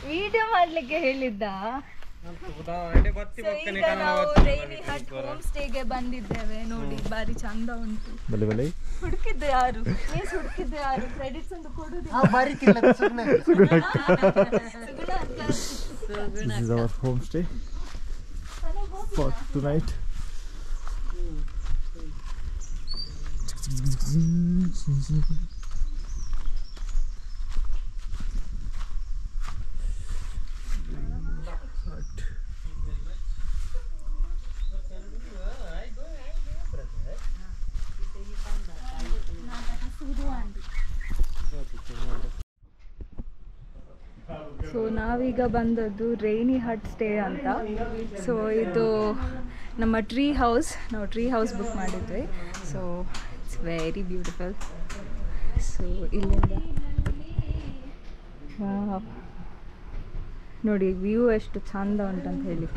Video ಮಾಡ್ಲಿಕ್ಕೆ ಹೇಳಿದ್ದ. Rainy ಹಟ್ home ಸ್ಟೇಗೆ ಬಂದಿದ್ದೇವೆ ನೋಡಿ, ಬಾರಿ ಚಂದ ಉಂಟು. ಹುಡುಕಿದ್ದು ಯಾರು? ಪ್ಲೇಸ್ ಹುಡುಕಿದ್ದು ಯಾರು? ಕ್ರೆಡಿಟ್ಸ್ ಒಂದು ಕೊಡುದಿಲ್ಲ. This is our home stay for tonight. So ನಾವೀಗ ಬಂದದ್ದು ರೈನಿ ಹಟ್ ಸ್ಟೇ ಅಂತ. ಸೊ ಇದು ನಮ್ಮ ಟ್ರೀ ಹೌಸ್, ನಾವು ಟ್ರೀ ಹೌಸ್ ಬುಕ್ ಮಾಡಿದ್ವಿ. So it's very beautiful. So ಇಲ್ಲಿಂದ ನೋಡಿ ವ್ಯೂ ಎಷ್ಟು ಚಂದ ಉಂಟಂತ ಹೇಳಿ.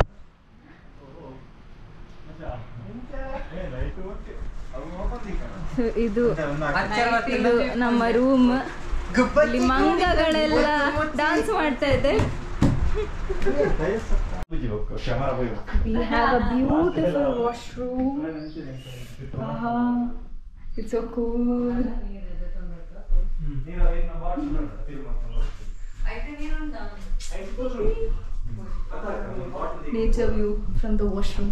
ಸೊ ಇದು ನಮ್ಮ ರೂಮ್. ಇಲ್ಲಿ ಮಂಗಗಳೆಲ್ಲ ಡಾನ್ಸ್ ಮಾಡ್ತಾ ಇದೆ. We have a beautiful washroom. It's so cool. Nature view from the washroom.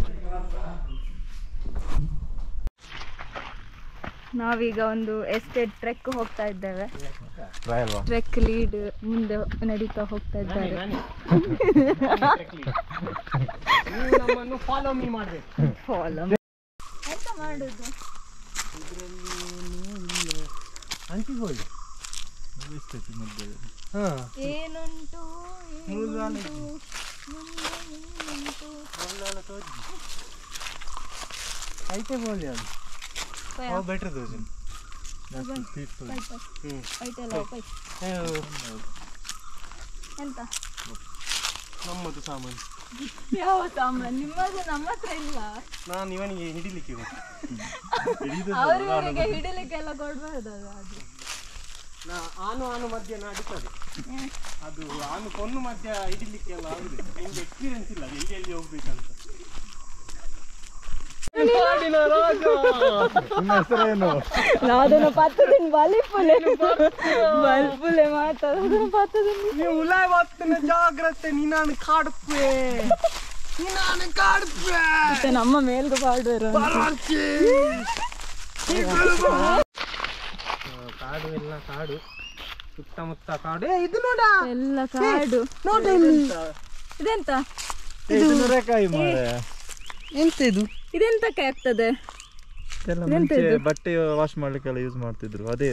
ನಾವೀಗ ಒಂದು ಎಸ್ಟೇಟ್ ಟ್ರೆಕ್ ಹೋಗ್ತಾ ಇದ್ದೇವೆ. ಟ್ರೆಕ್ ಲೀಡ್ ಮುಂದೆ ನಡೀತಾ ಹೋಗ್ತಾ ಇದ್ದಾರೆ. ಫಾಲೋ ಎಂತ ಮಾಡುದು? ಏನುಂಟು ಐತೆ ಬೋಲಿ ಅದು ಬೆಟರ್ ದೋಜ್ ಎಂತ ನಮ್ಮದು ಸಾಮಾನು. ಯಾವ ಸಾಮಾನು ನಿಮ್ಮದು? ನಮ್ಮ ಹತ್ರ ಇಲ್ಲ. ನಾನು ಇವನಿಗೆ ಹಿಡಿಲಿಕ್ಕೆ ಅವರಿಗೆ ಹಿಡಿಲಿಕ್ಕೆಲ್ಲ ಕೊಡ್ಬಾರ್ದಲ್ಲ. ಅದು ಆನು ಮಧ್ಯ ನಡೀತದೆ ಅದು. ಆನು ಕೊನ್ನು ಮಧ್ಯ ಹಿಡಿಲಿಕ್ಕೆ ಎಲ್ಲ ಆಗುದು. ನಿಮ್ಗೆ ಎಕ್ಸ್ಪೀರಿಯನ್ಸ್ ಇಲ್ಲ ಎಲ್ಲಿ ಹೋಗ್ಬೇಕಂತ. ನಾದನ್ನು ಪತ್ತದಿನ ಬಲಿಪುಲೆ ಬಲ್ಪುಲೆ ಮಾತಾಡೋದನ್ನು ಪತ್ತದಿನ ನೀವು ಉಲಾಯ್ ಬತ್ತನ ಜಾಗ್ರತೆ. ನೀನಾನು ಕಾಡುಪ್ಪೆ, ನೀನಾನು ಕಾಡುಪ್ಪೆ. ಮತ್ತೆ ನಮ್ಮ ಮೇಲ್ಗೂ ಪಾಡುವರು ಕಾಡು ಎಲ್ಲ ಕಾಡು, ಸುತ್ತಮುತ್ತ ಕಾಡು. ಇದು ನೋಡ ಎಲ್ಲ ಕಾಡು. ನೋಡ ಇದೆಂತ? ಎಂತ ಇದು ಇದೆಂತಕ್ಕೆ ಆಗ್ತದೆ? ಮುಂಚೆ ಬಟ್ಟೆ ವಾಶ್ ಮಾಡ್ಲಿಕ್ಕೆಲ್ಲ ಯೂಸ್ ಮಾಡ್ತಿದ್ರು, ಅದೇ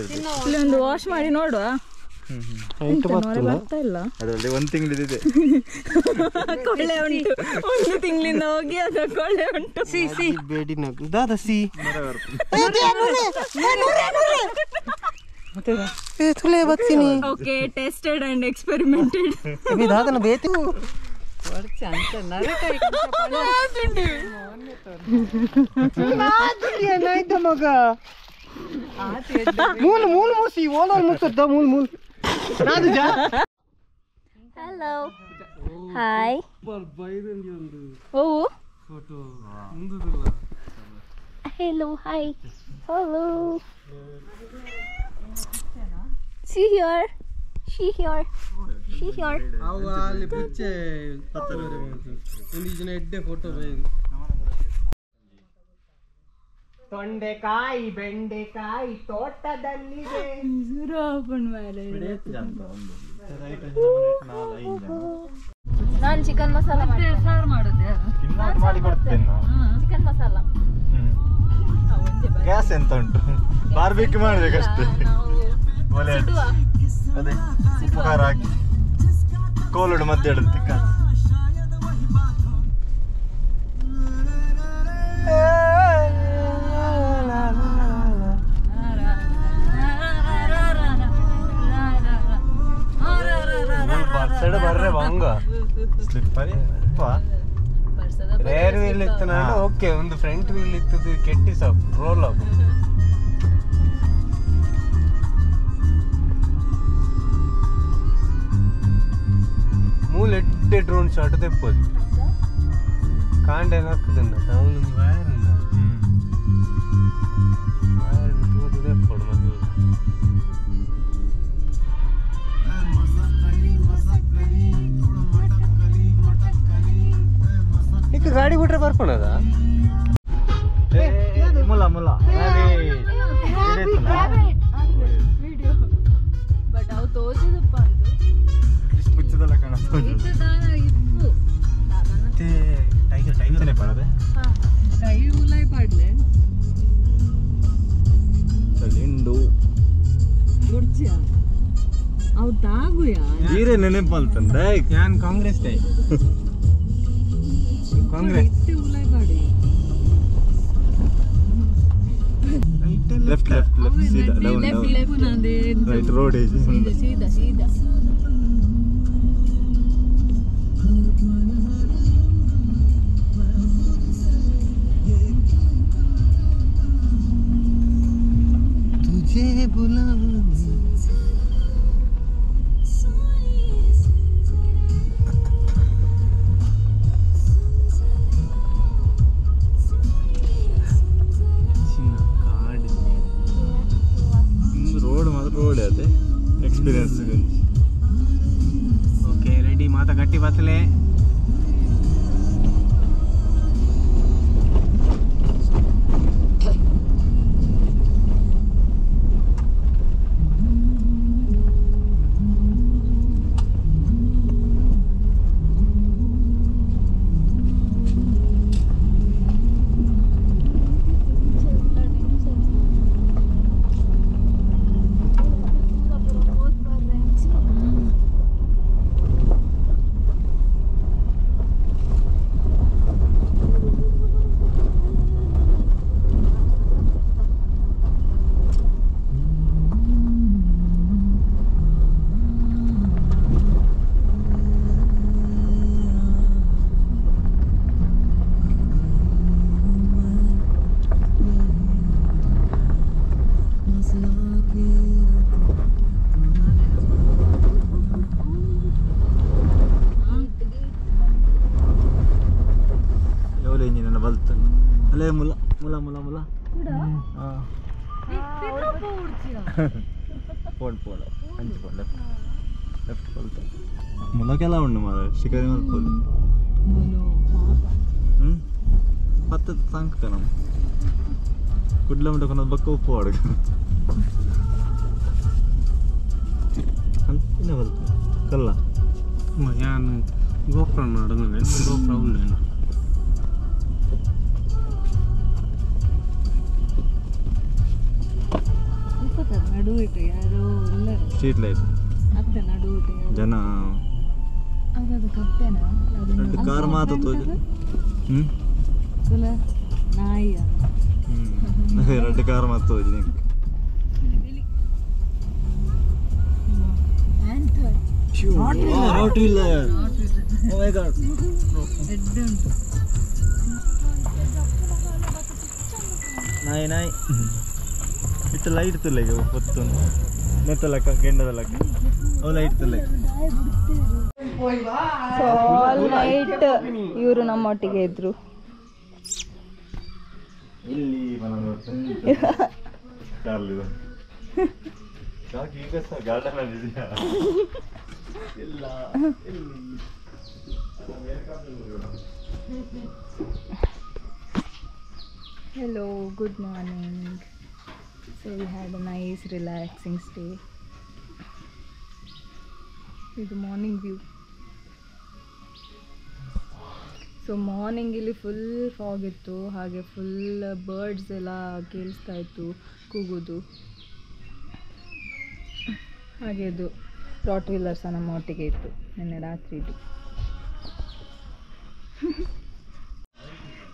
ಇಲ್ಲಿ ಒಂದು ವಾಶ್ ಮಾಡಿ ನೋಡುವ. ಬರ್ತಾ ಇಲ್ಲ ಅದರಲ್ಲಿ 1 ತಿಂಗಳಿದೆ. ಕೊಳ್ಳೆ ಉಂಟು, 1 ತಿಂಗಳಿಂದ ಹೋಗಿ ಅದು ಕೊಳ್ಳೆ ಉಂಟು. ಸಿ ಬೇಡಿನ ದಾದ ಸಿ ತುಲೆ ಬತ್ತೀನಿ. Okay, tested and experimented. ದಾದನ ಬೇತಿ ಮಗ ಮೂಲು ಮೂಲು ಮೂಸಿ ಓಲೋಲ್ ಮುಚ್ಚದ್ದ ಮೂಲು ಮೂಲು. Hello, hi. ಓ ಫೋಟೋ ಮುಂದುದಿಲ್ಲ. hello, hi, hello. See here, she here, she here. ಅವ ಅಲ್ಲಿ ಬುಚ್ಚೆ ಪತ್ತಲರೆ ಬಂತು. ಒಂದು ಜನ ಎಡ್ಡೆ ಫೋಟೋ ಬೈದು. ತೊಂಡೆಕಾಯಿ ಬೆಂಡೆಕಾಯಿ ತೋಟದಲ್ಲಿದೆ. ನಾನು ಚಿಕನ್ ಮಸಾಲ ಮಾಡೋದು. ಚಿಕನ್ ಮಸಾಲ ಗ್ಯಾಸ್ ಎಂತ ಉಂಟು, ಬಾರ್ಬಿಕ್ಯೂ ಮಾಡ್ಬೇಕಷ್ಟೇ. ಅದೇ ಉಪ್ಪು ಖಾರ ಹಾಕಿ ಕೋಲುಡು ಮಧ್ಯೆ ಇಡೋದು ತಿಕ್ಕ. ಬರ್ರೆ ಬಂಗ ಸ್ಲಿಪ್ಪರಿ ರೇರ್ ವೀಲ್ ಇತ್ತು. ನಾನು ಓಕೆ, ಒಂದು ಫ್ರಂಟ್ ವೀಲ್ ಇತ್ತು, ಕೆಟ್ಟಿ ಸಾಕು ರೋಲ್ ಅಪ್. ಮೂಲ ಎಡ್ಡೆ ಡ್ರೋನ್ ಶಾಟ್ ತೆಪ್ಪದು ಕಾಂಡೇನ ಹಾಕುದನ್ನ ಅವನೊಂದು ವೈರ್ ಇಲ್ಲ, ವೈರ್ ತೂದು ತೆಪ್ಪಡು ಮದುವೆ. ಈಗ ಗಾಡಿ ಬಿಟ್ರೆ ಬರ್ಕೊಳದ ಮುಲ್ಲ ಮುಲ್ಲ ವಿಡಿಯೋ ಬಟ್ ಅವು ತೋರಿಸಿದಪ್ಪ ಅಂತು ಮುಚ್ಚದಲ್ಲ ಕಾಣುತ್ತೆ. ಇಪ್ಪು ಟೈಗರ್ ಟೈಗರ್ನೇ ಪಡದೆ ಕೈ ಉಲಾಯ್ ಪಾಡ್ಲೆ ಚಲಿಂಡು ಗುಡ್ಚಿಯ ಅವು ತಾಗುಯಾ ಹೀರೆ ನೆನಪು ಅಂತಂದೆ. ಯಾನ್ ಕಾಂಗ್ರೆಸ್ ಟೈ ಕಾಂಗ್ರೆಸ್ ಉಲಾಯ್ ಪಾಡಿ ಲೆಫ್ಟ್ ಲೆಫ್ಟ್ ಲೆಫ್ಟ್ ಸೀದಾ ಡೌನ್ ಡೌನ್ ಲೆಫ್ಟ್ ನಂದೆ ರೈಟ್ ರೋಡ್ ಇದೆ ಸೀದಾ ಸೀದಾ ಸೀದಾ. तुझे बुलाने ರೋಡ್ ಮಾತ್ರ ರೋಡ್ ಅದೇ ಎಕ್ಸ್ಪೀರಿಯನ್ಸ್. ಓಕೆ ರೆಡಿ ಮಾತಾ ಗಟ್ಟಿ ಬತ್ತಲೆ. ಅಲ್ಲೇ ಮುಲ್ಲ ಮುಲ್ಲ ಮುಲ್ಲ ಮುಲ್ಲ పోడు పోడు అంచి పోడు లెఫ్ట్ లెఫ్ట్ పోదు ములకెలా ఉండు మరి ಶಿಕಾರಿ ಮಾಡ್ಕೊಳ್ಳಿ ಪತ್ತ ಸಾಂಕ್ತನ ಕುಡ್ಲ ಮುಂಡ ಕೊನ ಬಕ್ಕ ಉಪ್ಪು ಹೊಡಗ ಅಂತಿನ ಬಲ್ತ ಕಲ್ಲ ನಾನು ಗೋಪ್ರ ಮಾಡೋಣ ಗೋಪ್ರ ಉಳ್ಳೇನ ಸ್ಟ್ರೀಟ್ ಲೈಟ್ ಅತ್ತೆ ನಡುವುದೇ ಜನ ಅದದು ಕಪ್ಪೆನಾ ಎರಡು ಕಾರ್ ಮಾತು ತೋಜು ನಾಯಿ ಎರಡು ಕಾರ್ ಮಾತು ತೋಜು ನಿಂಗೆ Rottweiler. Oh my god. ನಾಯಿ ಇತ್ತು ಲೈಟ್ ತುಲ್ಲೆಗೆ ಹೊತ್ತು ನೆತ್ತಲಕ್ಕ ಗೆಂಡದಲಕ್ಕ ಅವು ಲೈಟ್ ತುಲ್ಲೆಗೆ ಸೊ ಆಲ್ ನೈಟ್ ಇವರು ನಮ್ಮೊಟ್ಟಿಗೆ ಇದ್ರು ಇಲ್ಲಿ ಕಾರ್ಲಿದು ಈಗ ಸಹ ಗಾರ್ಡನ್ ಅಲ್ಲಿ ಇದೆಯಾ ಇಲ್ಲ Hello, good morning. So we had a nice relaxing stay. This is morning view. So morning ಇಲ್ಲಿ ಫುಲ್ ಫಾಗ್ ಇತ್ತು, ಹಾಗೆ ಫುಲ್ ಬರ್ಡ್ಸ್ ಎಲ್ಲ ಕೇಳಿಸ್ತಾ ಇತ್ತು ಕೂಗೋದು. ಹಾಗೆ ಇದು ರಾಟ್ವೀಲರ್ ಸಹ ನಮ್ಮ ಒಟ್ಟಿಗೆ ಇತ್ತು ನಿನ್ನೆ ರಾತ್ರಿ ಇದು.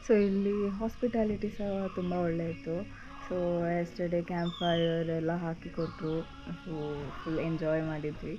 ಸೊ ಇಲ್ಲಿ ಹಾಸ್ಪಿಟಾಲಿಟಿ ಸಹ ತುಂಬ ಒಳ್ಳೆ ಇತ್ತು. ಸೊ ಎಸ್ಟರ್ಡೇ ಕ್ಯಾಂಪ್ ಫೈರ್ ಎಲ್ಲ ಹಾಕಿಕೊಟ್ರು. ಸೊ ಫುಲ್ ಎಂಜಾಯ್ ಮಾಡಿದ್ವಿ.